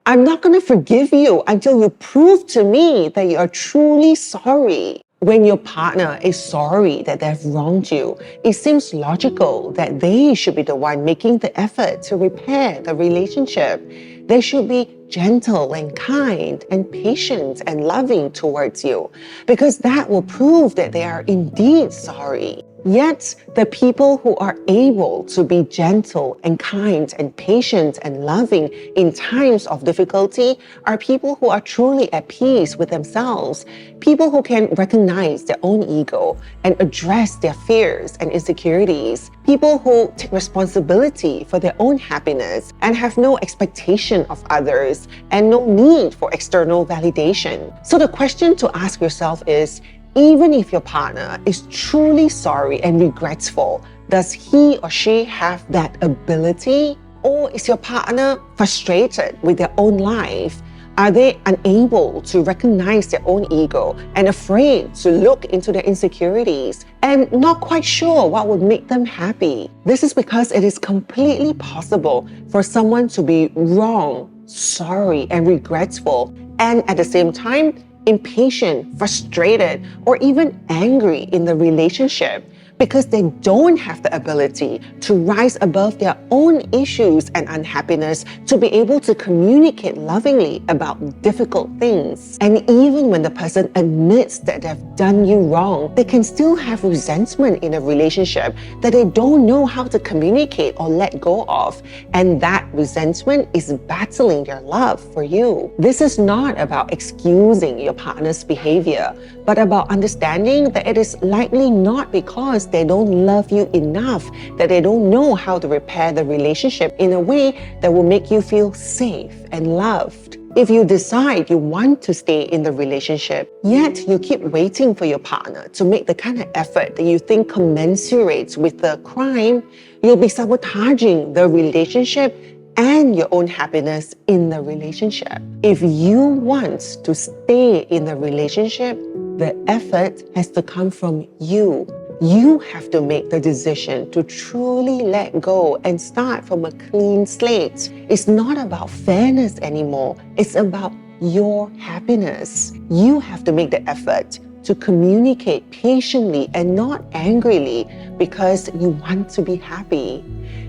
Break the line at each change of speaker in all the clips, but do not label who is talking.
I'm not going to forgive you until you prove to me that you are truly sorry. When your partner is sorry that they've wronged you, it seems logical that they should be the one making the effort to repair the relationship. They should be gentle and kind and patient and loving towards you, because that will prove that they are indeed sorry. Yet, the people who are able to be gentle and kind and patient and loving in times of difficulty are people who are truly at peace with themselves, people who can recognize their own ego and address their fears and insecurities, people who take responsibility for their own happiness and have no expectation of others and no need for external validation. So the question to ask yourself is, even if your partner is truly sorry and regretful, does he or she have that ability? Or is your partner frustrated with their own life? Are they unable to recognize their own ego and afraid to look into their insecurities and not quite sure what would make them happy? This is because it is completely possible for someone to be wrong, sorry, and regretful, and at the same time, impatient, frustrated, or even angry in the relationship because they don't have the ability to rise above their own issues and unhappiness to be able to communicate lovingly about difficult things. And even when the person admits that they've done you wrong, they can still have resentment in a relationship that they don't know how to communicate or let go of. And that resentment is battling their love for you. This is not about excusing your partner's behavior, but about understanding that it is likely not because they don't love you enough, that they don't know how to repair the relationship in a way that will make you feel safe and loved. If you decide you want to stay in the relationship, yet you keep waiting for your partner to make the kind of effort that you think commensurates with the crime, you'll be sabotaging the relationship and your own happiness in the relationship. If you want to stay in the relationship, the effort has to come from you. You have to make the decision to truly let go and start from a clean slate. It's not about fairness anymore. It's about your happiness. You have to make the effort to communicate patiently and not angrily because you want to be happy.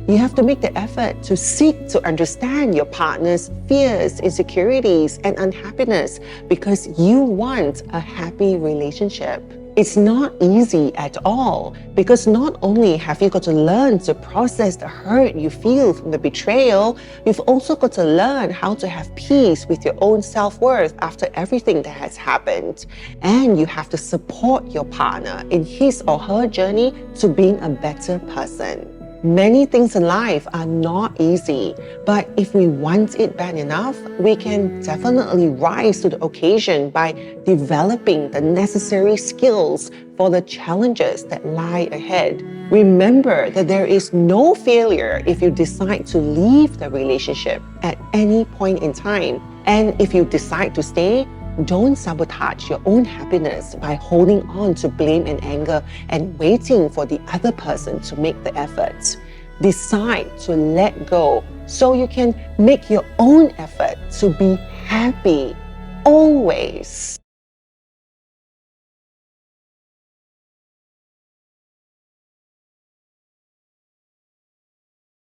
You have to make the effort to seek to understand your partner's fears, insecurities, and unhappiness because you want a happy relationship. It's not easy at all because not only have you got to learn to process the hurt you feel from the betrayal, you've also got to learn how to have peace with your own self-worth after everything that has happened. And you have to support your partner in his or her journey to being a better person. Many things in life are not easy, but if we want it bad enough, we can definitely rise to the occasion by developing the necessary skills for the challenges that lie ahead. Remember that there is no failure if you decide to leave the relationship at any point in time. And if you decide to stay, don't sabotage your own happiness by holding on to blame and anger and waiting for the other person to make the effort. Decide to let go so you can make your own effort to be happy always.